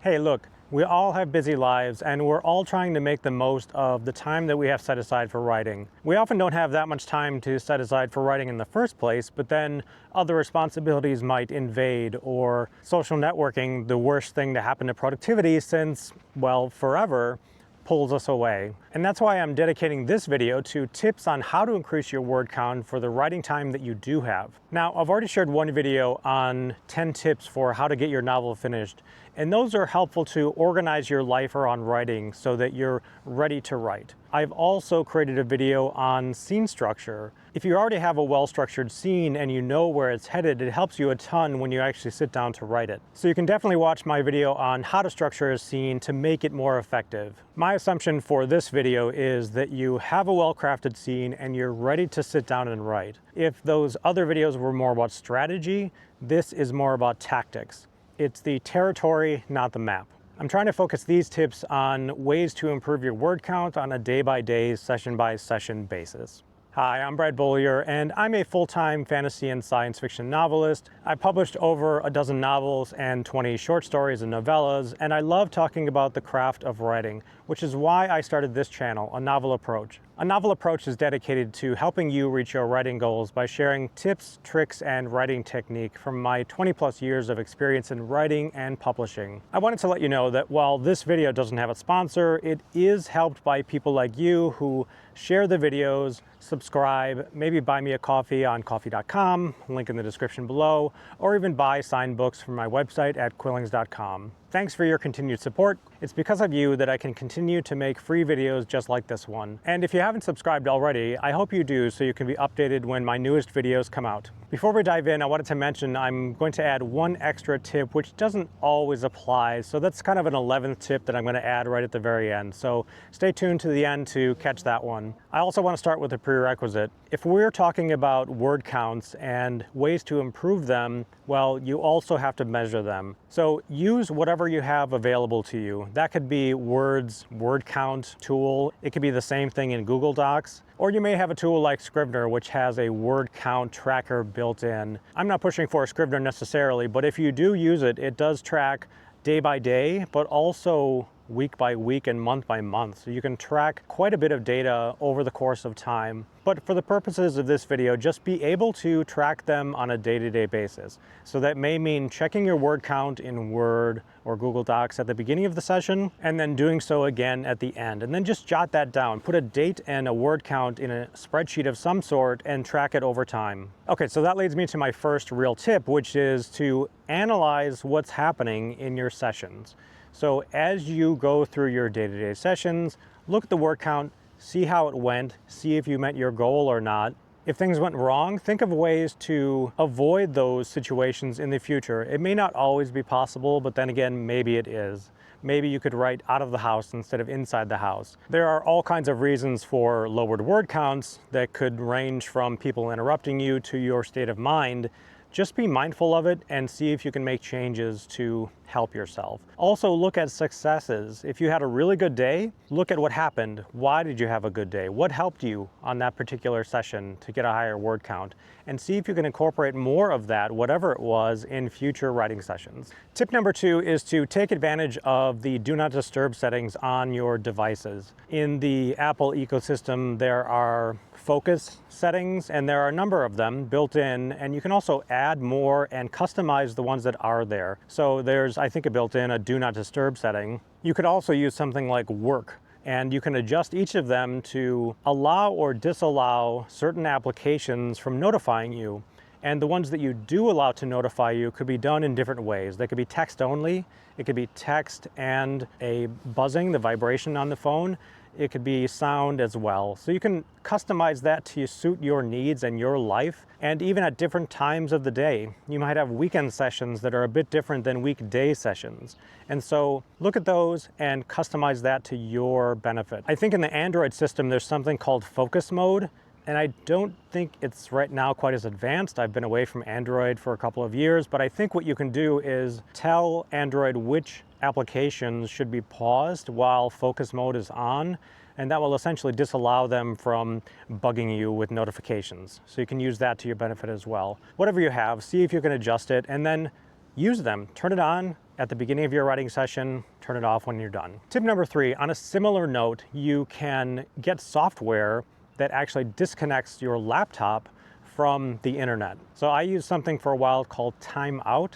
Hey, look, we all have busy lives and we're all trying to make the most of the time that we have set aside for writing. We often don't have that much time to set aside for writing in the first place, but then other responsibilities might invade, or social networking, the worst thing to happen to productivity since, well, forever, pulls us away. And that's why I'm dedicating this video to tips on how to increase your word count for the writing time that you do have. Now, I've already shared one video on 10 tips for how to get your novel finished, and those are helpful to organize your life around writing so that you're ready to write. I've also created a video on scene structure. If you already have a well-structured scene and you know where it's headed, it helps you a ton when you actually sit down to write it. So you can definitely watch my video on how to structure a scene to make it more effective. My assumption for this video is that you have a well-crafted scene and you're ready to sit down and write. If those other videos were more about strategy, this is more about tactics. It's the territory, not the map. I'm trying to focus these tips on ways to improve your word count on a day-by-day, session-by-session basis. Hi, I'm Brad Bollier, and I'm a full-time fantasy and science fiction novelist. I published over a dozen novels and 20 short stories and novellas, and I love talking about the craft of writing, which is why I started this channel, A Novel Approach. A Novel Approach is dedicated to helping you reach your writing goals by sharing tips, tricks, and writing technique from my 20+ years of experience in writing and publishing. I wanted to let you know that while this video doesn't have a sponsor, it is helped by people like you who share the videos, subscribe, maybe buy me a coffee on coffee.com, link in the description below, or even buy signed books from my website at quillings.com. Thanks for your continued support. It's because of you that I can continue to make free videos just like this one. And if you haven't subscribed already, I hope you do so you can be updated when my newest videos come out. Before we dive in, I wanted to mention I'm going to add one extra tip which doesn't always apply, so that's kind of an 11th tip that I'm going to add right at the very end. So stay tuned to the end to catch that one. I also want to start with a prerequisite. If we're talking about word counts and ways to improve them, well, you also have to measure them. So use whatever you have available to you. That could be Word's word count tool. It could be the same thing in Google Docs. Or you may have a tool like Scrivener, which has a word count tracker built in. I'm not pushing for Scrivener necessarily, but if you do use it, it does track day by day, but also week by week and month by month. So you can track quite a bit of data over the course of time. But for the purposes of this video, just be able to track them on a day-to-day basis. So that may mean checking your word count in Word or Google Docs at the beginning of the session, and then doing so again at the end. And then just jot that down. Put a date and a word count in a spreadsheet of some sort and track it over time. Okay, so that leads me to my first real tip, which is to analyze what's happening in your sessions. So as you go through your day-to-day sessions, look at the word count, see how it went, see if you met your goal or not. If things went wrong, think of ways to avoid those situations in the future. It may not always be possible, but then again, maybe it is. Maybe you could write out of the house instead of inside the house. There are all kinds of reasons for lowered word counts that could range from people interrupting you to your state of mind. Just be mindful of it and see if you can make changes to help yourself. Also, look at successes. If you had a really good day, look at what happened. Why did you have a good day? What helped you on that particular session to get a higher word count? And see if you can incorporate more of that, whatever it was, in future writing sessions. Tip number 2 is to take advantage of the Do Not Disturb settings on your devices. In the Apple ecosystem, there are focus settings, and there are a number of them built in, and you can also add more and customize the ones that are there. So there's, I think, a built-in a Do Not Disturb setting. You could also use something like Work, and you can adjust each of them to allow or disallow certain applications from notifying you. And the ones that you do allow to notify you could be done in different ways. They could be text only. It could be text and a buzzing, the vibration on the phone. It could be sound as well. So you can customize that to suit your needs and your life, and even at different times of the day. You might have weekend sessions that are a bit different than weekday sessions. And so look at those and customize that to your benefit. I think in the Android system, there's something called focus mode. And I don't think it's right now quite as advanced. I've been away from Android for a couple of years, but I think what you can do is tell Android which applications should be paused while focus mode is on, and that will essentially disallow them from bugging you with notifications. So you can use that to your benefit as well. Whatever you have, see if you can adjust it, and then use them. Turn it on, at the beginning of your writing session, turn it off when you're done. Tip number 3, on a similar note, you can get software that actually disconnects your laptop from the internet. So I used something for a while called Timeout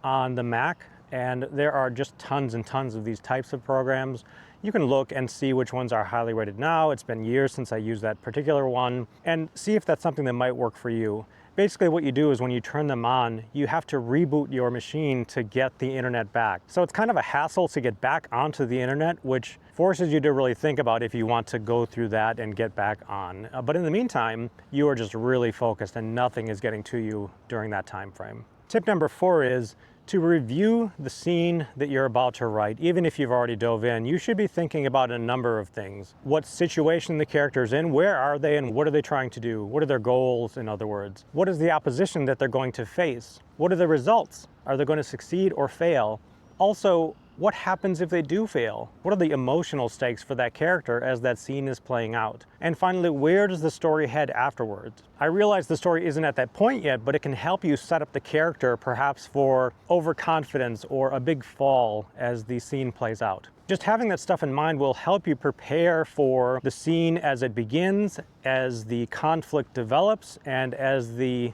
on the Mac, and there are just tons and tons of these types of programs. You can look and see which ones are highly rated now. It's been years since I used that particular one, and see if that's something that might work for you. Basically what you do is when you turn them on, you have to reboot your machine to get the internet back. So it's kind of a hassle to get back onto the internet, which forces you to really think about if you want to go through that and get back on. But in the meantime, you are just really focused and nothing is getting to you during that time frame. Tip number 4 is to review the scene that you're about to write. Even if you've already dove in, you should be thinking about a number of things. What situation the character's in, where are they, and what are they trying to do? What are their goals, in other words? What is the opposition that they're going to face? What are the results? Are they going to succeed or fail? Also, what happens if they do fail? What are the emotional stakes for that character as that scene is playing out? And finally, where does the story head afterwards? I realize the story isn't at that point yet, but it can help you set up the character perhaps for overconfidence or a big fall as the scene plays out. Just having that stuff in mind will help you prepare for the scene as it begins, as the conflict develops, and as the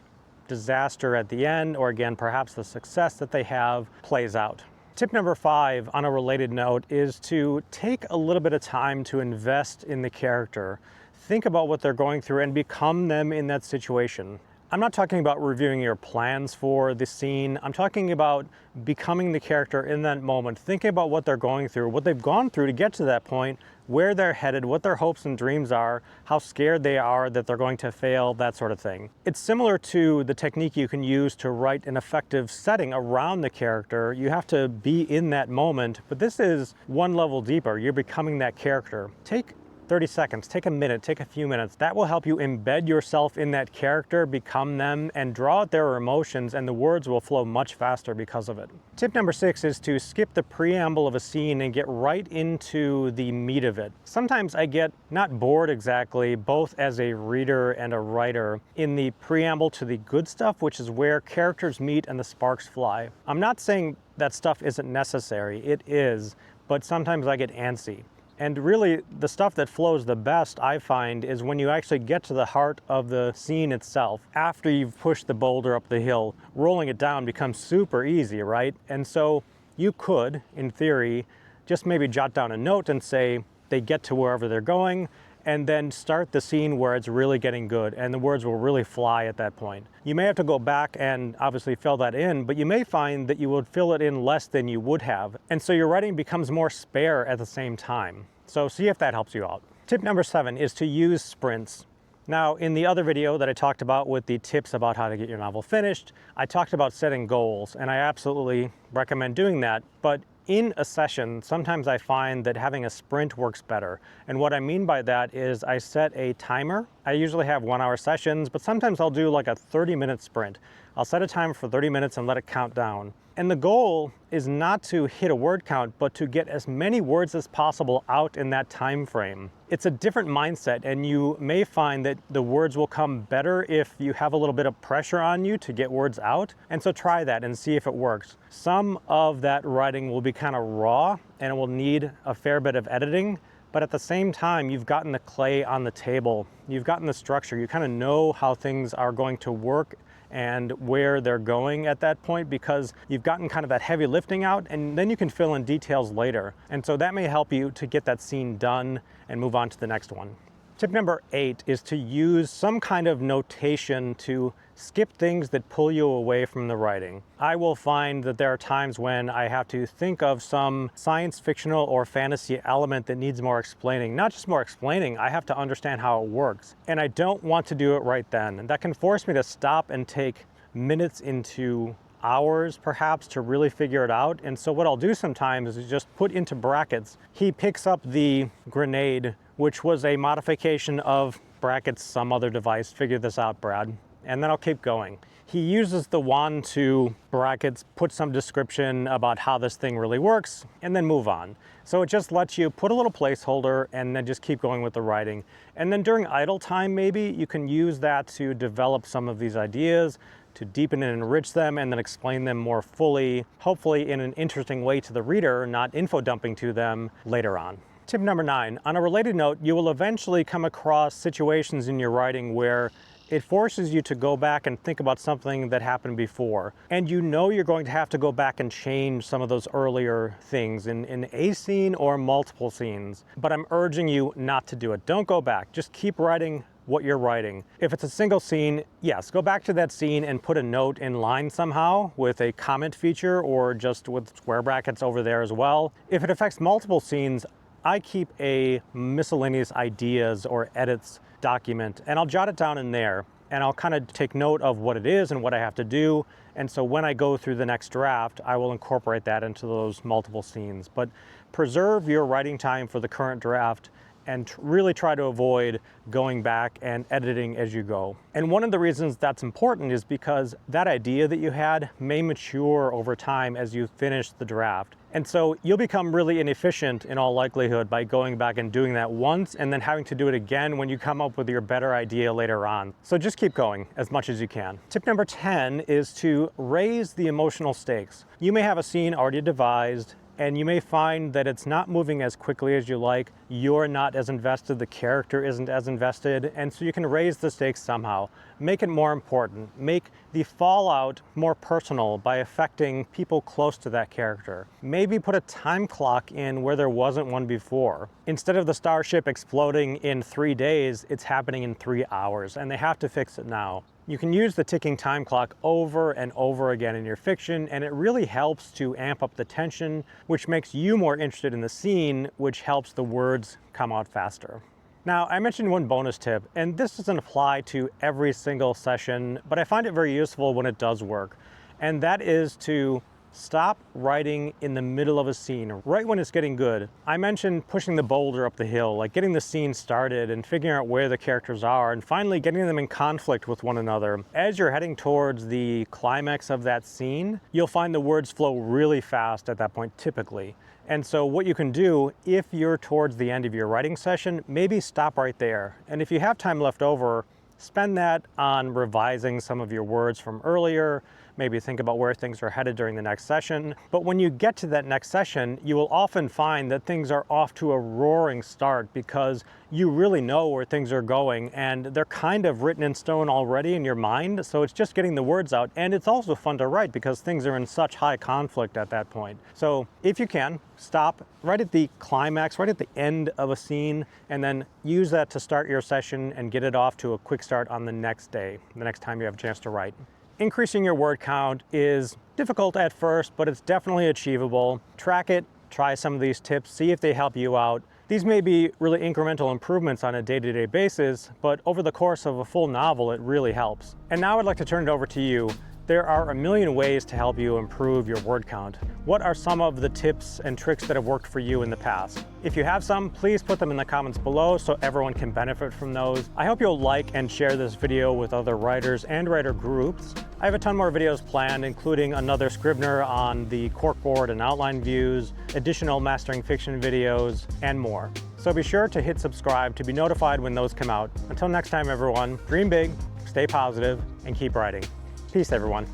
disaster at the end, or again, perhaps the success that they have, plays out. Tip number 5, on a related note, is to take a little bit of time to invest in the character. Think about what they're going through and become them in that situation. I'm not talking about reviewing your plans for the scene. I'm talking about becoming the character in that moment, thinking about what they're going through, what they've gone through to get to that point, where they're headed, what their hopes and dreams are, how scared they are that they're going to fail, that sort of thing. It's similar to the technique you can use to write an effective setting around the character. You have to be in that moment, but this is one level deeper. You're becoming that character. Take 30 seconds, take a minute, take a few minutes. That will help you embed yourself in that character, become them, and draw out their emotions, and the words will flow much faster because of it. Tip number 6 is to skip the preamble of a scene and get right into the meat of it. Sometimes I get not bored exactly, both as a reader and a writer, in the preamble to the good stuff, which is where characters meet and the sparks fly. I'm not saying that stuff isn't necessary, it is, but sometimes I get antsy. And really, the stuff that flows the best, I find, is when you actually get to the heart of the scene itself. After you've pushed the boulder up the hill, rolling it down becomes super easy, right? And so you could, in theory, just maybe jot down a note and say they get to wherever they're going, and then start the scene where it's really getting good, and the words will really fly at that point. You may have to go back and obviously fill that in, but you may find that you would fill it in less than you would have, and so your writing becomes more spare at the same time. So see if that helps you out. Tip number 7 is to use sprints. Now, in the other video that I talked about with the tips about how to get your novel finished, I talked about setting goals, and I absolutely recommend doing that, but in a session, sometimes I find that having a sprint works better. And what I mean by that is I set a timer. I usually have 1-hour sessions, but sometimes I'll do like a 30-minute sprint. I'll set a timer for 30 minutes and let it count down. And the goal is not to hit a word count, but to get as many words as possible out in that time frame. It's a different mindset, and you may find that the words will come better if you have a little bit of pressure on you to get words out. And so try that and see if it works. Some of that writing will be kind of raw and it will need a fair bit of editing, but at the same time, you've gotten the clay on the table. You've gotten the structure. You kind of know how things are going to work and where they're going at that point, because you've gotten kind of that heavy lifting out, and then you can fill in details later. And so that may help you to get that scene done and move on to the next one. Tip number 8 is to use some kind of notation to skip things that pull you away from the writing. I will find that there are times when I have to think of some science fictional or fantasy element that needs more explaining. Not just more explaining, I have to understand how it works. And I don't want to do it right then. And that can force me to stop and take minutes into hours perhaps to really figure it out. And so what I'll do sometimes is just put into brackets, he picks up the grenade, which was a modification of brackets some other device. Figure this out, Brad. And then I'll keep going. He uses the wand to brackets, put some description about how this thing really works, and then move on. So it just lets you put a little placeholder and then just keep going with the writing. And then during idle time, maybe you can use that to develop some of these ideas, to deepen and enrich them and then explain them more fully, hopefully in an interesting way to the reader, not info dumping to them later on. Tip number 9, on a related note, you will eventually come across situations in your writing where it forces you to go back and think about something that happened before. And you know you're going to have to go back and change some of those earlier things in a scene or multiple scenes. But I'm urging you not to do it. Don't go back. Just keep writing what you're writing. If it's a single scene, yes, go back to that scene and put a note in line somehow with a comment feature or just with square brackets over there as well. If it affects multiple scenes, I keep a miscellaneous ideas or edits document and I'll jot it down in there and I'll kind of take note of what it is and what I have to do. And so when I go through the next draft, I will incorporate that into those multiple scenes. But preserve your writing time for the current draft and really try to avoid going back and editing as you go. And one of the reasons that's important is because that idea that you had may mature over time as you finish the draft. And so you'll become really inefficient in all likelihood by going back and doing that once and then having to do it again when you come up with your better idea later on. So just keep going as much as you can. Tip number 10 is to raise the emotional stakes. You may have a scene already devised and you may find that it's not moving as quickly as you like, you're not as invested, the character isn't as invested, and so you can raise the stakes somehow. Make it more important. Make the fallout more personal by affecting people close to that character. Maybe put a time clock in where there wasn't one before. Instead of the starship exploding in 3 days, it's happening in 3 hours, and they have to fix it now. You can use the ticking time clock over and over again in your fiction, and it really helps to amp up the tension, which makes you more interested in the scene, which helps the words come out faster. Now, I mentioned one bonus tip, and this doesn't apply to every single session, but I find it very useful when it does work, and that is to stop writing in the middle of a scene, right when it's getting good. I mentioned pushing the boulder up the hill, like getting the scene started and figuring out where the characters are and finally getting them in conflict with one another. As you're heading towards the climax of that scene, you'll find the words flow really fast at that point typically. And so what you can do, if you're towards the end of your writing session, maybe stop right there. And if you have time left over, spend that on revising some of your words from earlier, maybe think about where things are headed during the next session. But when you get to that next session, you will often find that things are off to a roaring start because you really know where things are going and they're kind of written in stone already in your mind. So it's just getting the words out. And it's also fun to write because things are in such high conflict at that point. So if you can, stop right at the climax, right at the end of a scene, and then use that to start your session and get it off to a quick start on the next day, the next time you have a chance to write. Increasing your word count is difficult at first, but it's definitely achievable. Track it, try some of these tips, see if they help you out. These may be really incremental improvements on a day-to-day basis, but over the course of a full novel, it really helps. And now I'd like to turn it over to you. There are a million ways to help you improve your word count. What are some of the tips and tricks that have worked for you in the past? If you have some, please put them in the comments below so everyone can benefit from those. I hope you'll like and share this video with other writers and writer groups. I have a ton more videos planned, including another Scrivener on the corkboard and outline views, additional mastering fiction videos, and more. So be sure to hit subscribe to be notified when those come out. Until next time, everyone, dream big, stay positive, and keep writing. Peace, everyone.